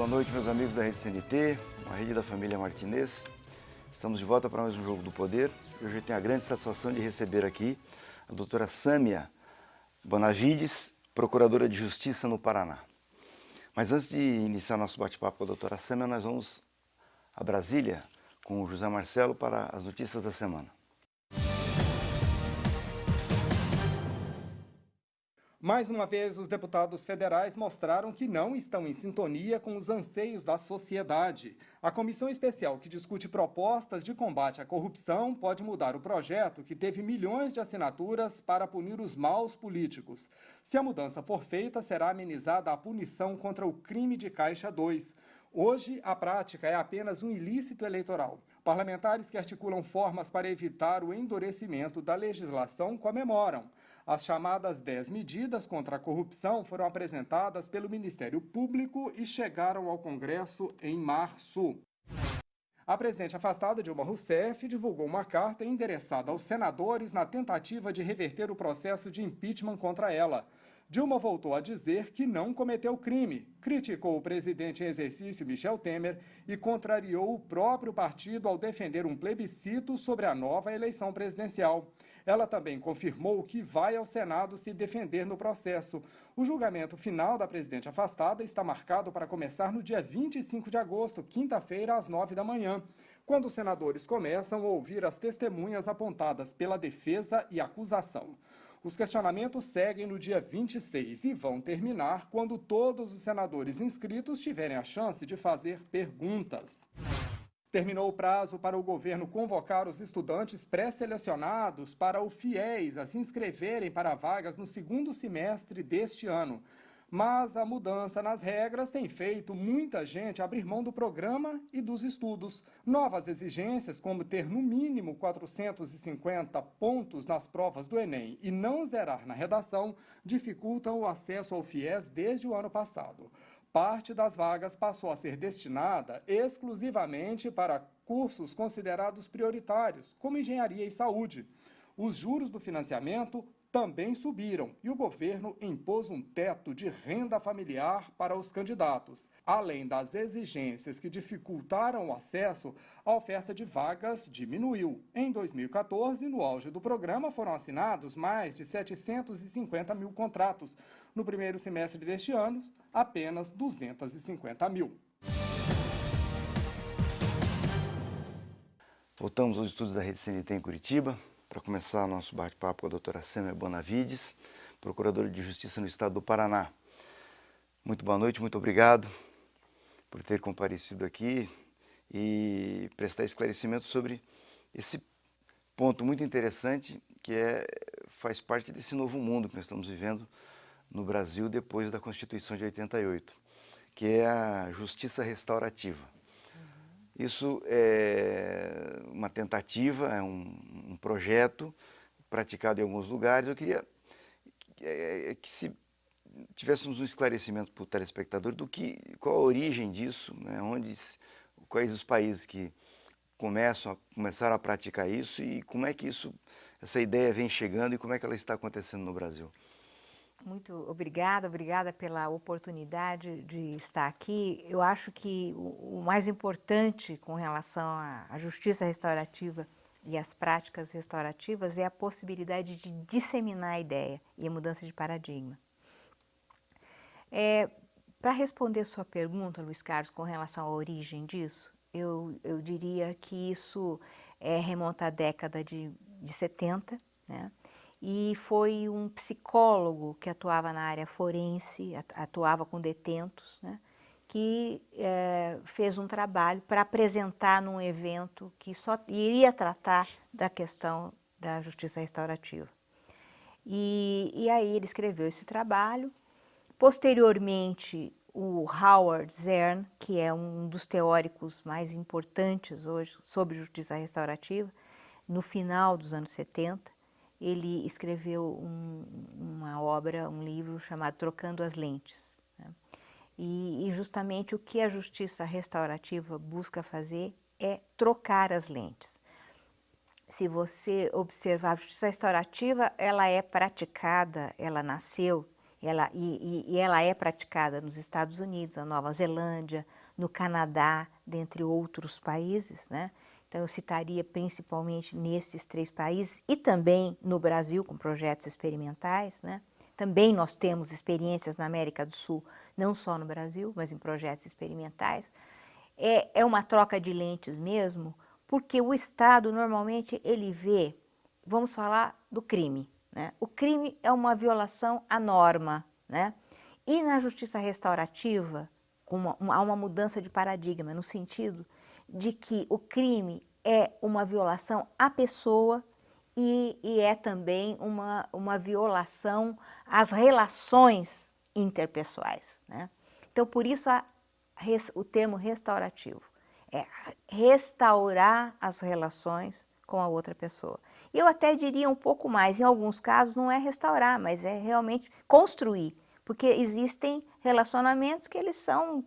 noite, meus amigos da Rede CNT, uma rede da família Martinez. Estamos de volta para mais um Jogo do Poder. Hoje eu tenho a grande satisfação de receber aqui a doutora Sâmia Bonavides, procuradora de Justiça no Paraná. Mas antes de iniciar nosso bate-papo com a doutora Sâmia, nós vamos a Brasília com o José Marcelo para as notícias da semana. Mais uma vez, os deputados federais mostraram que não estão em sintonia com os anseios da sociedade. A comissão especial que discute propostas de combate à corrupção pode mudar o projeto que teve milhões de assinaturas para punir os maus políticos. Se a mudança for feita, será amenizada a punição contra o crime de Caixa 2. Hoje, a prática é apenas um ilícito eleitoral. Parlamentares que articulam formas para evitar o endurecimento da legislação comemoram. As chamadas 10 medidas contra a corrupção foram apresentadas pelo Ministério Público e chegaram ao Congresso em março. A presidente afastada Dilma Rousseff divulgou uma carta endereçada aos senadores na tentativa de reverter o processo de impeachment contra ela. Dilma voltou a dizer que não cometeu crime, criticou o presidente em exercício Michel Temer e contrariou o próprio partido ao defender um plebiscito sobre a nova eleição presidencial. Ela também confirmou que vai ao Senado se defender no processo. O julgamento final da presidente afastada está marcado para começar no dia 25 de agosto, quinta-feira, às 9 da manhã, quando os senadores começam a ouvir as testemunhas apontadas pela defesa e acusação. Os questionamentos seguem no dia 26 e vão terminar quando todos os senadores inscritos tiverem a chance de fazer perguntas. Terminou o prazo para o governo convocar os estudantes pré-selecionados para o FIES a se inscreverem para vagas no segundo semestre deste ano. Mas a mudança nas regras tem feito muita gente abrir mão do programa e dos estudos. Novas exigências, como ter no mínimo 450 pontos nas provas do Enem e não zerar na redação, dificultam o acesso ao FIES desde o ano passado. Parte das vagas passou a ser destinada exclusivamente para cursos considerados prioritários, como engenharia e saúde. Os juros do financiamento também subiram e o governo impôs um teto de renda familiar para os candidatos. Além das exigências que dificultaram o acesso, a oferta de vagas diminuiu. Em 2014, no auge do programa, foram assinados mais de 750 mil contratos. No primeiro semestre deste ano, apenas 250 mil. Voltamos aos estudos da Rede CNT em Curitiba, para começar nosso bate-papo com a doutora Sâmia Bonavides, procuradora de Justiça no Estado do Paraná. Muito boa noite, muito obrigado por ter comparecido aqui e prestar esclarecimento sobre esse ponto muito interessante que faz parte desse novo mundo que nós estamos vivendo no Brasil depois da Constituição de 88, que é a justiça restaurativa. Isso é uma tentativa, é um projeto praticado em alguns lugares. Eu queria que se tivéssemos um esclarecimento para o telespectador qual a origem disso, né? Quais os países que começaram a praticar isso e como é que essa ideia vem chegando e como é que ela está acontecendo no Brasil. Muito obrigada pela oportunidade de estar aqui. Eu acho que o mais importante com relação à justiça restaurativa e às práticas restaurativas é a possibilidade de disseminar a ideia e a mudança de paradigma. Para responder sua pergunta, Luiz Carlos, com relação à origem disso, eu diria que isso remonta à década de 70, né? E foi um psicólogo que atuava na área forense, atuava com detentos, né, que fez um trabalho para apresentar num evento que só iria tratar da questão da justiça restaurativa. E aí ele escreveu esse trabalho. Posteriormente, o Howard Zern, que é um dos teóricos mais importantes hoje sobre justiça restaurativa, no final dos anos 70, ele escreveu uma obra, um livro chamado Trocando as Lentes, né? E justamente o que a justiça restaurativa busca fazer é trocar as lentes. Se você observar, a justiça restaurativa, ela é praticada, ela nasceu, ela é praticada nos Estados Unidos, na Nova Zelândia, no Canadá, dentre outros países, né? Então, eu citaria principalmente nesses 3 países e também no Brasil, com projetos experimentais, né? Também nós temos experiências na América do Sul, não só no Brasil, mas em projetos experimentais. É uma troca de lentes mesmo, porque o Estado, normalmente, ele vê, vamos falar do crime, né? O crime é uma violação à norma, né? E na justiça restaurativa, há uma mudança de paradigma, no sentido de que o crime é uma violação à pessoa e é também uma violação às relações interpessoais, né? Então, por isso o termo restaurativo é restaurar as relações com a outra pessoa. E eu até diria um pouco mais, em alguns casos não é restaurar, mas é realmente construir, porque existem relacionamentos que eles são,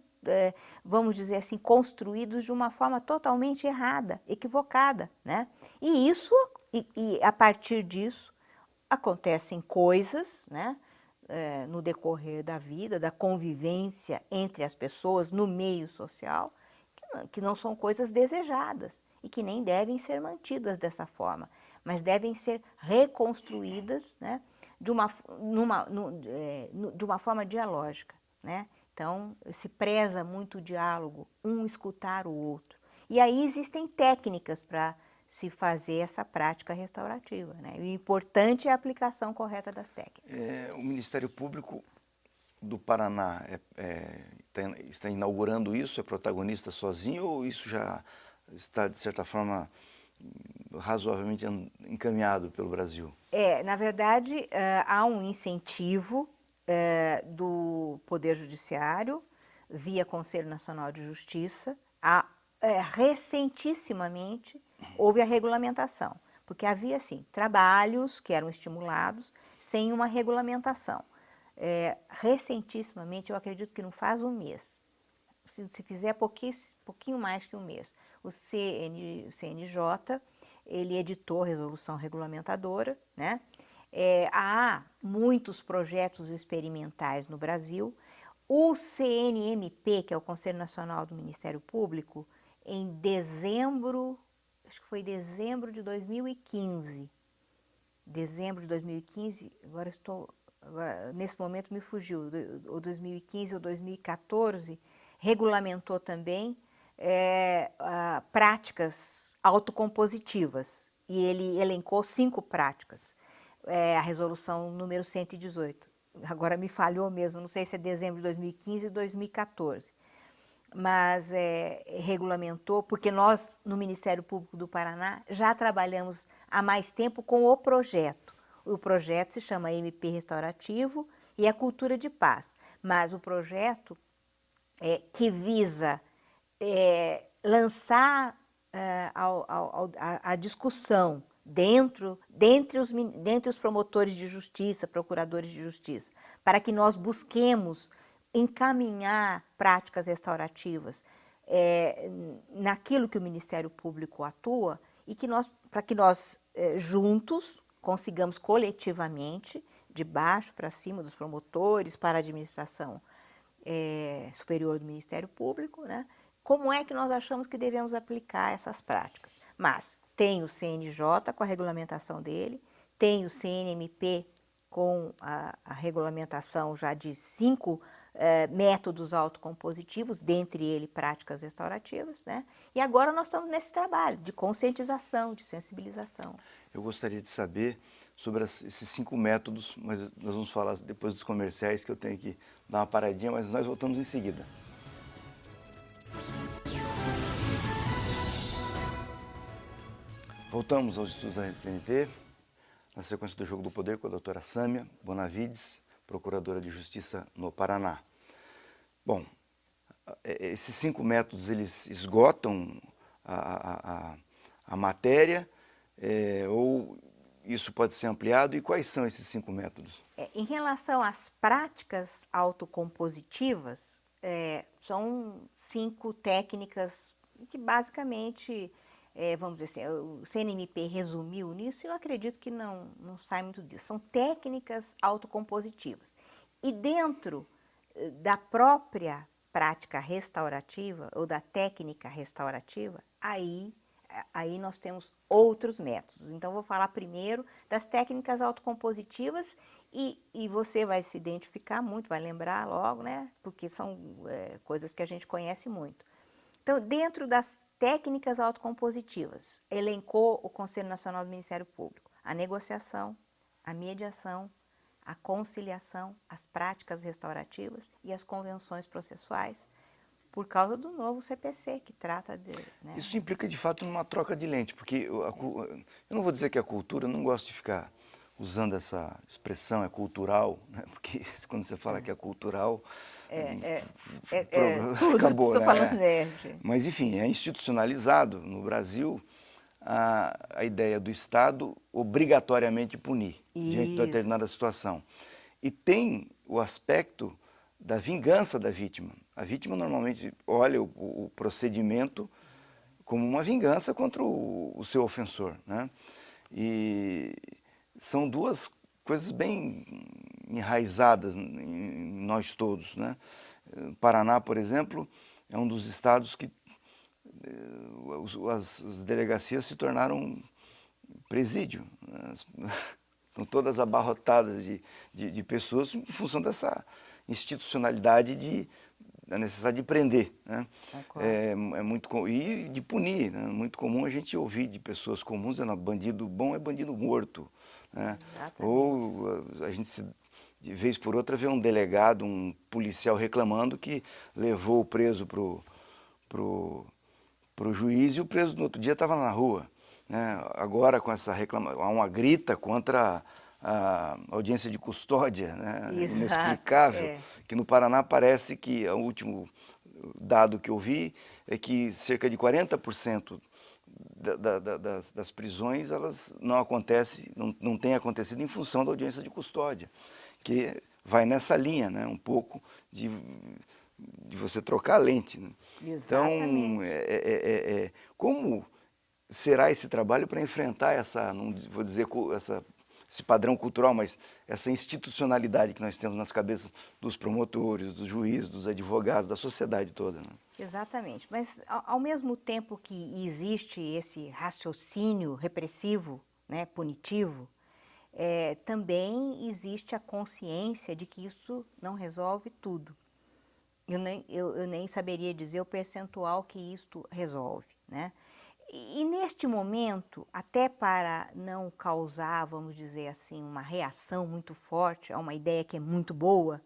vamos dizer assim, construídos de uma forma totalmente errada, equivocada, né? E isso, e a partir disso, acontecem coisas, né? No decorrer da vida, da convivência entre as pessoas no meio social, que não são coisas desejadas e que nem devem ser mantidas dessa forma, mas devem ser reconstruídas, né, de uma forma dialógica, né? Então, se preza muito o diálogo, um escutar o outro. E aí existem técnicas para se fazer essa prática restaurativa, né? E o importante é a aplicação correta das técnicas. O Ministério Público do Paraná está inaugurando isso, é protagonista sozinho, ou isso já está, de certa forma, razoavelmente encaminhado pelo Brasil? Na verdade, há um incentivo do Poder Judiciário, via Conselho Nacional de Justiça. Recentissimamente houve a regulamentação, porque havia, assim, trabalhos que eram estimulados sem uma regulamentação. Recentissimamente, eu acredito que não faz um mês, se fizer pouquinho mais que um mês, o CNJ, ele editou a resolução regulamentadora, né? Há muitos projetos experimentais no Brasil. O CNMP, que é o Conselho Nacional do Ministério Público, em dezembro, acho que foi dezembro de 2015, agora nesse momento me fugiu, ou 2015 ou 2014, regulamentou também práticas autocompositivas, e ele elencou 5 práticas, a resolução número 118. Agora me falhou mesmo, não sei se é dezembro de 2015 ou 2014, mas regulamentou, porque nós, no Ministério Público do Paraná, já trabalhamos há mais tempo com o projeto. O projeto se chama MP Restaurativo e é Cultura de Paz, mas o projeto que visa lançar a discussão dentre os promotores de justiça, procuradores de justiça, para que nós busquemos encaminhar práticas restaurativas naquilo que o Ministério Público atua e para que nós juntos consigamos coletivamente, de baixo para cima dos promotores, para a administração superior do Ministério Público, né? Como é que nós achamos que devemos aplicar essas práticas. Mas tem o CNJ com a regulamentação dele, tem o CNMP com a regulamentação já de 5 métodos autocompositivos, dentre eles práticas restaurativas, né? E agora nós estamos nesse trabalho de conscientização, de sensibilização. Eu gostaria de saber sobre esses 5 métodos, mas nós vamos falar depois dos comerciais, que eu tenho que dar uma paradinha, mas nós voltamos em seguida. Voltamos aos estudos da CNT, na sequência do Jogo do Poder com a doutora Sâmia Bonavides, Procuradora de Justiça no Paraná. Bom, esses 5 métodos, eles esgotam a matéria, ou isso pode ser ampliado? E quais são esses 5 métodos? Em relação às práticas autocompositivas, são 5 técnicas que basicamente, vamos dizer assim, o CNMP resumiu nisso e eu acredito que não sai muito disso. São técnicas autocompositivas. E dentro da própria prática restaurativa ou da técnica restaurativa, aí nós temos outros métodos. Então, vou falar primeiro das técnicas autocompositivas e você vai se identificar muito, vai lembrar logo, né? Porque são coisas que a gente conhece muito. Então, dentro das técnicas autocompositivas, elencou o Conselho Nacional do Ministério Público a negociação, a mediação, a conciliação, as práticas restaurativas e as convenções processuais, por causa do novo CPC, que trata de... né? Isso implica, de fato, numa troca de lente, porque eu não vou dizer que a cultura, eu não gosto de ficar usando essa expressão, é cultural, né? Porque quando você fala que é cultural, tudo acabou, estou né? falando nerd. Mas, enfim, é institucionalizado no Brasil a ideia do Estado obrigatoriamente punir diante de determinada situação. E tem o aspecto da vingança da vítima. A vítima normalmente olha o procedimento como uma vingança contra o seu ofensor, né? E são duas coisas bem enraizadas em nós todos, né? O Paraná, por exemplo, é um dos estados que as delegacias se tornaram presídio, né? Estão todas abarrotadas de pessoas em função dessa institucionalidade da necessidade de prender, né? E de punir, né? Muito comum a gente ouvir de pessoas comuns dizendo bandido bom é bandido morto, né? Ou a gente de vez por outra vê um delegado, um policial reclamando que levou o preso pro juiz e o preso no outro dia estava na rua, né? Agora com essa reclamação, há uma grita contra a audiência de custódia, né? Inexplicável, que no Paraná parece que o último dado que eu vi é que cerca de 40% das prisões elas não têm acontecido em função da audiência de custódia, que vai nessa linha, né? Um pouco de você trocar a lente, né? Exatamente. Então, como será esse trabalho para enfrentar não vou dizer esse padrão cultural, mas essa institucionalidade que nós temos nas cabeças dos promotores, dos juízes, dos advogados, da sociedade toda, né? Exatamente, mas ao mesmo tempo que existe esse raciocínio repressivo, né, punitivo, também existe a consciência de que isso não resolve tudo. Eu nem saberia dizer o percentual que isto resolve, né? E neste momento, até para não causar, vamos dizer assim, uma reação muito forte a uma ideia que é muito boa,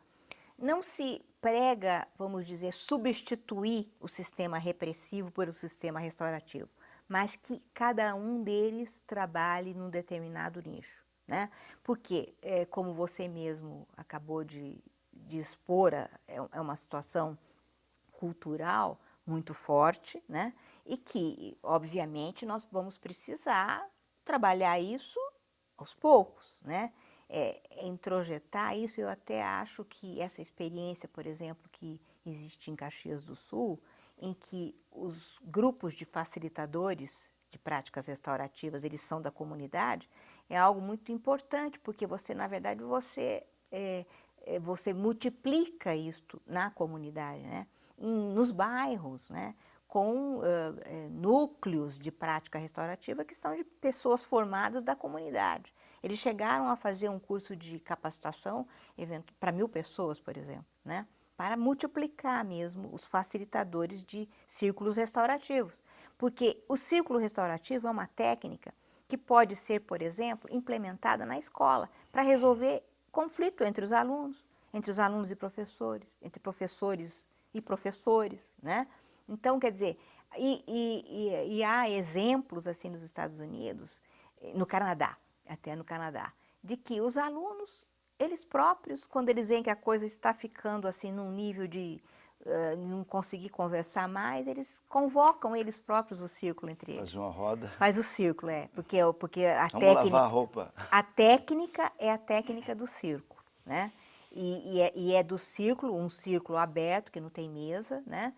não se prega, vamos dizer, substituir o sistema repressivo por o sistema restaurativo, mas que cada um deles trabalhe num determinado nicho, né? Porque, como você mesmo acabou de expor, é uma situação cultural muito forte, né? E que, obviamente, nós vamos precisar trabalhar isso aos poucos, né? Introjetar isso, eu até acho que essa experiência, por exemplo, que existe em Caxias do Sul, em que os grupos de facilitadores de práticas restaurativas, eles são da comunidade, é algo muito importante, porque você, na verdade, você multiplica isto na comunidade, né? Nos bairros, né? Com núcleos de prática restaurativa que são de pessoas formadas da comunidade. Eles chegaram a fazer um curso de capacitação para 1000 pessoas, por exemplo, né? Para multiplicar mesmo os facilitadores de círculos restaurativos. Porque o círculo restaurativo é uma técnica que pode ser, por exemplo, implementada na escola para resolver conflito entre os alunos e professores, entre professores e professores, né? Então, quer dizer, e há exemplos assim nos Estados Unidos, no Canadá, até no Canadá, de que os alunos, eles próprios, quando eles veem que a coisa está ficando assim num nível de não conseguir conversar mais, eles convocam eles próprios o círculo entre eles. Faz uma roda. Faz o círculo, porque a Vamos lavar a roupa. A técnica é a técnica do círculo, né? E é do círculo, um círculo aberto, que não tem mesa, né?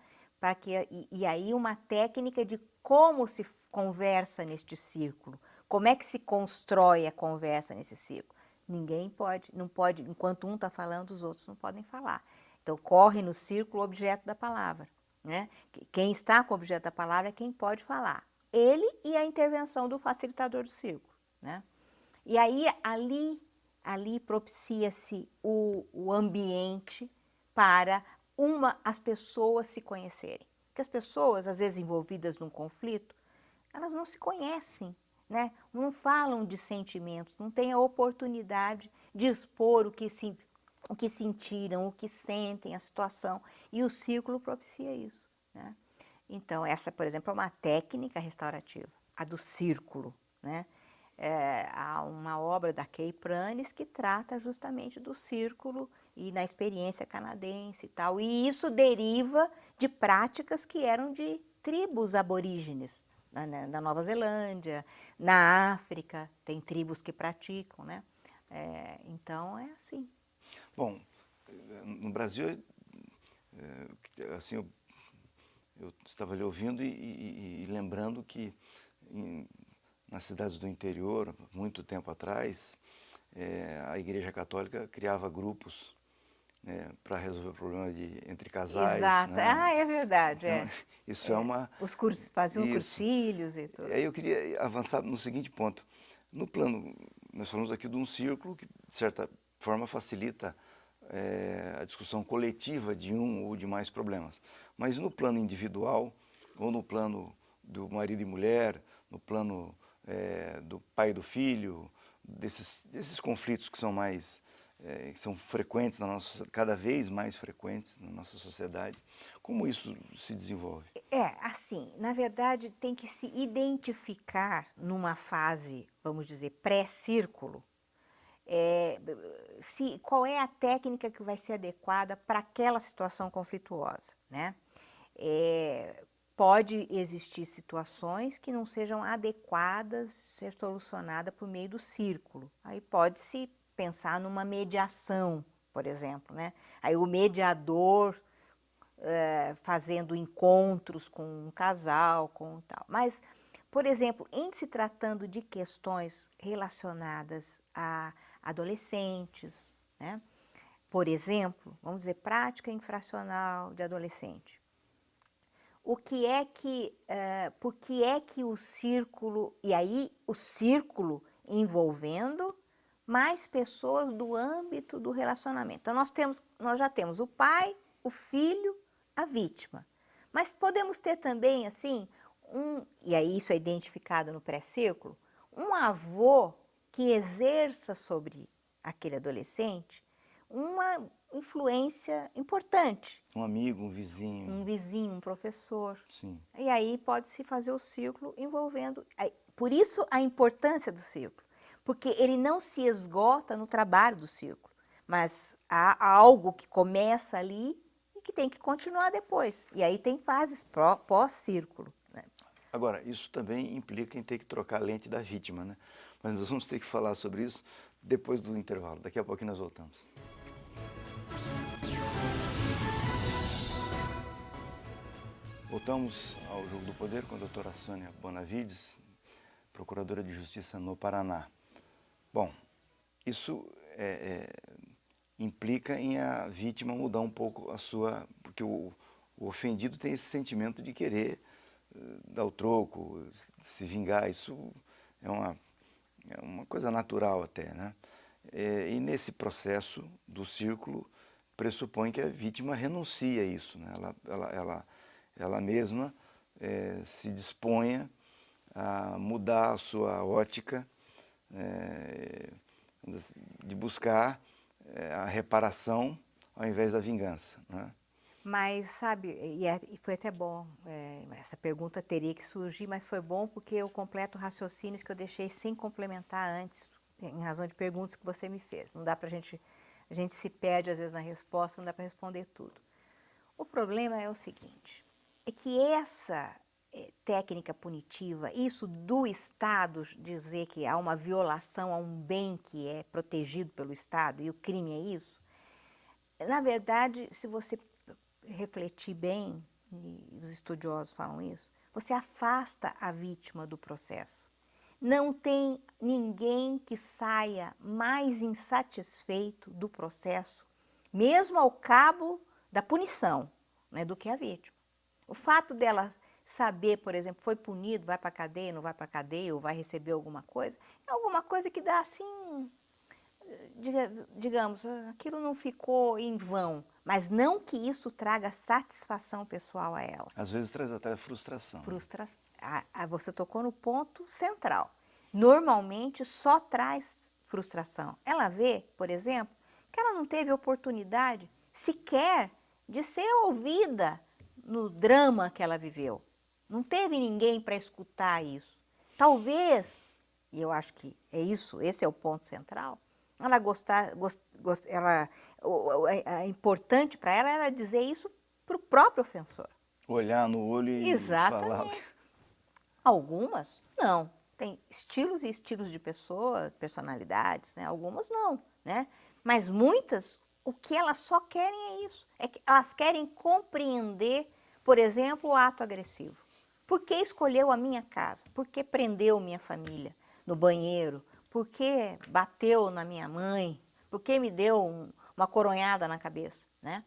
E aí uma técnica de como se conversa neste círculo, como é que se constrói a conversa nesse círculo. Ninguém não pode, enquanto um está falando, os outros não podem falar. Então, corre no círculo o objeto da palavra, né? Quem está com o objeto da palavra é quem pode falar. Ele e a intervenção do facilitador do círculo, né? E aí, ali propicia-se o ambiente para as pessoas se conhecerem. Porque as pessoas, às vezes envolvidas num conflito, elas não se conhecem, né? Não falam de sentimentos, não têm a oportunidade de expor o que sentiram, o que sentem, a situação. E o círculo propicia isso, né? Então, essa, por exemplo, é uma técnica restaurativa, a do círculo, né? Há uma obra da Kay Pranes que trata justamente do círculo e na experiência canadense e tal. E isso deriva de práticas que eram de tribos aborígenes, na Nova Zelândia, na África, tem tribos que praticam, né? Então, é assim. Bom, no Brasil, assim, eu estava ali ouvindo e lembrando que nas cidades do interior, muito tempo atrás, a Igreja Católica criava grupos, né, para resolver o problema entre casais. Exato. Né? Ah, é verdade. Então, isso é uma... Faziam Isso. cursilhos e tudo. Aí eu queria avançar no seguinte ponto. No plano, nós falamos aqui de um círculo que, de certa forma, facilita a discussão coletiva de um ou de mais problemas. Mas no plano individual, ou no plano do marido e mulher, no plano do pai e do filho, desses conflitos que são mais, que são frequentes cada vez mais frequentes na nossa sociedade, como isso se desenvolve? Assim, na verdade, tem que se identificar numa fase, vamos dizer, pré-círculo, qual é a técnica que vai ser adequada para aquela situação conflituosa, né? Pode existir situações que não sejam adequadas ser solucionadas por meio do círculo. Aí pode-se pensar numa mediação, por exemplo, né? Aí o mediador fazendo encontros com um casal, com tal. Mas, por exemplo, em se tratando de questões relacionadas a adolescentes, né? Por exemplo, vamos dizer, prática infracional de adolescente. Por que é que o círculo, e aí o círculo envolvendo mais pessoas do âmbito do relacionamento. Então, nós já temos o pai, o filho, a vítima. Mas podemos ter também, assim, e aí isso é identificado no pré-círculo, um avô que exerça sobre aquele adolescente uma influência importante. Um amigo, um vizinho. Um vizinho, um professor. Sim. E aí pode-se fazer o círculo envolvendo... Por isso a importância do círculo, porque ele não se esgota no trabalho do círculo, mas há algo que começa ali e que tem que continuar depois. E aí tem fases pós-círculo. Né? Agora, isso também implica em ter que trocar a lente da vítima, né? Mas nós vamos ter que falar sobre isso depois do intervalo. Daqui a pouquinho nós voltamos. Voltamos ao Jogo do Poder com a doutora Sônia Bonavides, procuradora de Justiça no Paraná. Bom, isso implica em a vítima mudar um pouco a sua... Porque o ofendido tem esse sentimento de querer dar o troco, se vingar. Isso é uma coisa natural até, né? E nesse processo do círculo, pressupõe que a vítima renuncia a isso, né? Ela mesma se disponha a mudar a sua ótica, de buscar a reparação ao invés da vingança, né? Mas, sabe, e foi até bom, essa pergunta teria que surgir, mas foi bom porque eu completo raciocínios que eu deixei sem complementar antes, em razão de perguntas que você me fez. Não dá pra a gente se perde às vezes na resposta, não dá para responder tudo. O problema é o seguinte, é que essa técnica punitiva, isso do Estado dizer que há uma violação a um bem que é protegido pelo Estado e o crime é isso, na verdade, se você refletir bem, e os estudiosos falam isso, você afasta a vítima do processo. Não tem ninguém que saia mais insatisfeito do processo, mesmo ao cabo da punição, né, do que a vítima. O fato dela saber, por exemplo, foi punido, vai para a cadeia, não vai para a cadeia, ou vai receber alguma coisa, é alguma coisa que dá assim, digamos, aquilo não ficou em vão, mas não que isso traga satisfação pessoal a ela. Às vezes traz até frustração. Frustração. Você tocou no ponto central. Normalmente só traz frustração. Ela vê, por exemplo, que ela não teve oportunidade sequer de ser ouvida no drama que ela viveu. Não teve ninguém para escutar isso. Talvez, e eu acho que é isso, esse é o ponto central, é importante para ela era dizer isso para o próprio ofensor. Olhar no olho e falar. Exatamente. Algumas, não. Tem estilos e estilos de pessoa, personalidades, né? Algumas não, né? Mas muitas, o que elas só querem é isso. É que elas querem compreender, por exemplo, o ato agressivo. Por que escolheu a minha casa? Por que prendeu minha família no banheiro? Por que bateu na minha mãe? Por que me deu uma coronhada na cabeça, né?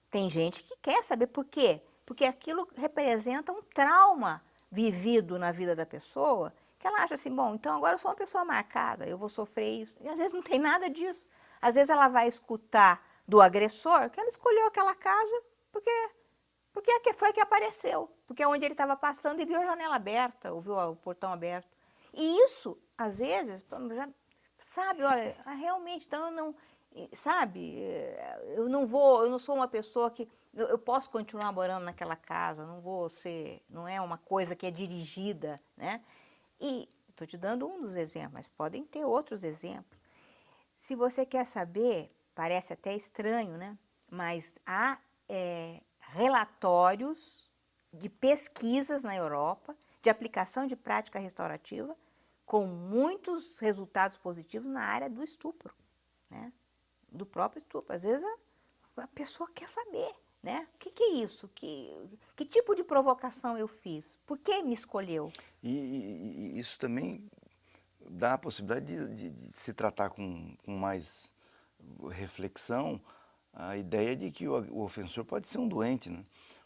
Tem gente que quer saber por quê. Porque aquilo representa um trauma vivido na vida da pessoa, que ela acha assim, bom, então agora eu sou uma pessoa marcada, eu vou sofrer isso. E às vezes não tem nada disso. Às vezes ela vai escutar do agressor que ela escolheu aquela casa porque foi que apareceu. Porque é onde ele estava passando e viu a janela aberta, ou viu o portão aberto. E isso, às vezes, já sabe, olha, realmente, então eu não, sabe, eu não sou uma pessoa que, eu posso continuar morando naquela casa, não vou ser, não é uma coisa que é dirigida, né? E estou te dando um dos exemplos, mas podem ter outros exemplos. Se você quer saber, parece até estranho, né? Mas há relatórios de pesquisas na Europa de aplicação de prática restaurativa com muitos resultados positivos na área do estupro, né? Do próprio estupro. Às vezes a pessoa quer saber, né? O que é isso? Que tipo de provocação eu fiz? Por que me escolheu? E isso também dá a possibilidade de se tratar com mais reflexão a ideia de que o ofensor pode ser um doente, né?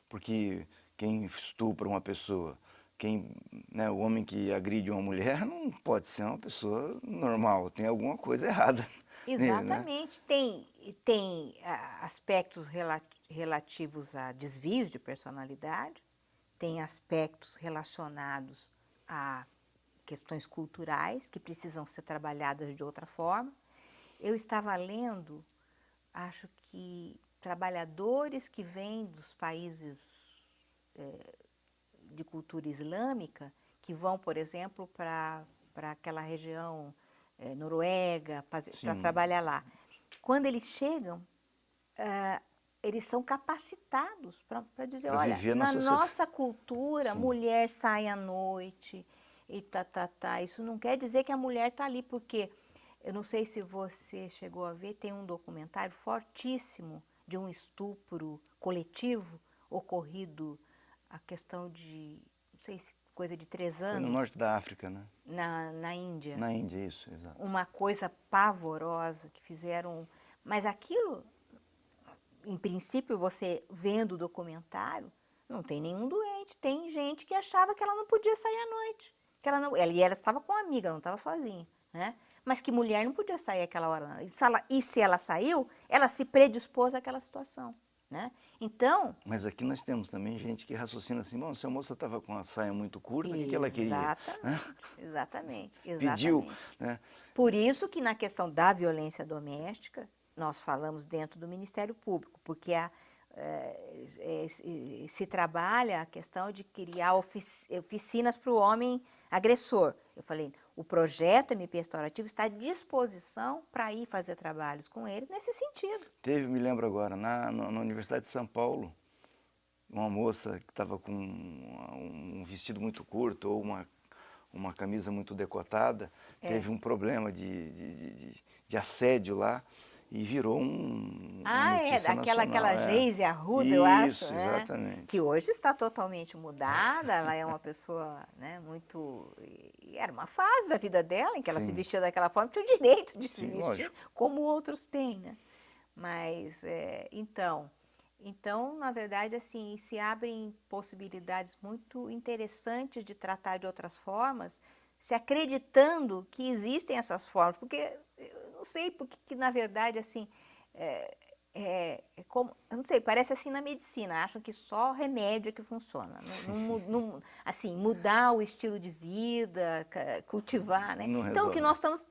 Porque quem estupra uma pessoa, né, o homem que agride uma mulher não pode ser uma pessoa normal, tem alguma coisa errada nele, né? Exatamente. Tem aspectos relativos a desvios de personalidade, tem aspectos relacionados a questões culturais que precisam ser trabalhadas de outra forma. Eu estava lendo, acho que trabalhadores que vêm dos países de cultura islâmica, que vão, por exemplo, para aquela região Noruega, para trabalhar lá. Quando eles chegam, eles são capacitados para dizer, Pra olha, viver na sociedade. nossa cultura, Sim. mulher sai à noite e tá. Isso não quer dizer que a mulher está ali, porque eu não sei se você chegou a ver, tem um documentário fortíssimo de um estupro coletivo ocorrido a questão de, não sei se coisa de 3 anos. Foi no norte da África, né? Na Índia. Na Índia, isso, exato. Uma coisa pavorosa que fizeram. Mas aquilo, em princípio, você vendo o documentário, não tem nenhum doente. Tem gente que achava que ela não podia sair à noite. Que ela estava com uma amiga, não estava sozinha, né? Mas que mulher não podia sair àquela hora. Não. E se ela saiu, ela se predispôs àquela situação, né? Então... Mas aqui nós temos também gente que raciocina assim, bom, se a moça estava com a saia muito curta, o que ela queria? Exatamente. Pediu, né? Por isso que na questão da violência doméstica, nós falamos dentro do Ministério Público, porque se trabalha a questão de criar oficinas para o homem agressor. Eu falei, o projeto MP Restaurativo está à disposição para ir fazer trabalhos com eles nesse sentido. Me lembro agora, na Universidade de São Paulo, uma moça que estava com um vestido muito curto ou uma camisa muito decotada, teve um problema de assédio lá e virou uma notícia nacional. Aquela Geise Arruda, eu acho. Isso, exatamente. Que hoje está totalmente mudada, ela é uma pessoa, né, muito... E era uma fase da vida dela em que ela se vestia daquela forma, tinha o direito de se vestir, lógico. como outros têm, né? Mas, então, Então, na verdade, assim, se abrem possibilidades muito interessantes de tratar de outras formas, se acreditando que existem essas formas, porque eu não sei porque que, na verdade, assim, eu não sei, parece assim na medicina, acham que só remédio é que funciona, assim, mudar o estilo de vida, cultivar, né? Não Então, o que resolve. nós estamos,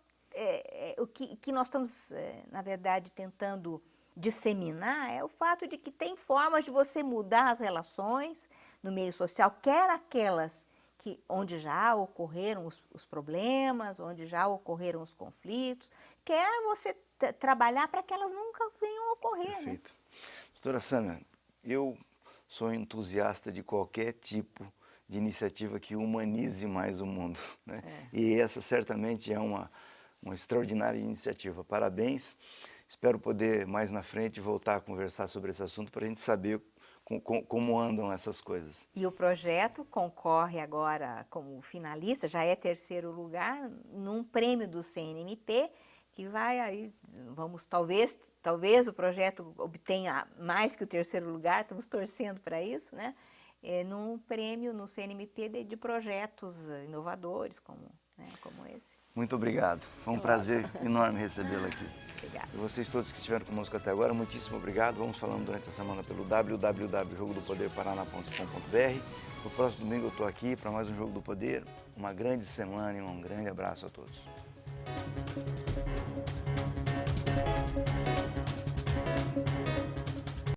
nós estamos, na verdade, tentando disseminar é o fato de que tem formas de você mudar as relações no meio social, quer aquelas onde já ocorreram os problemas, onde já ocorreram os conflitos, quer você trabalhar para que elas nunca venham a ocorrer, né? Perfeito. Doutora Sâmia, eu sou entusiasta de qualquer tipo de iniciativa que humanize mais o mundo, né? E essa certamente é uma extraordinária iniciativa. Parabéns. Espero poder mais na frente voltar a conversar sobre esse assunto para a gente saber como andam essas coisas. E o projeto concorre agora como finalista, já é terceiro lugar, num prêmio do CNMP, que vai aí, talvez o projeto obtenha mais que o terceiro lugar, estamos torcendo para isso, né? Num prêmio no CNMP de projetos inovadores como esse. Muito obrigado. Foi um prazer enorme recebê-la aqui. Obrigada. E vocês todos que estiveram conosco até agora, muitíssimo obrigado. Vamos falando durante a semana pelo www.jogodopoderparaná.com.br. No próximo domingo eu estou aqui para mais um Jogo do Poder. Uma grande semana e um grande abraço a todos.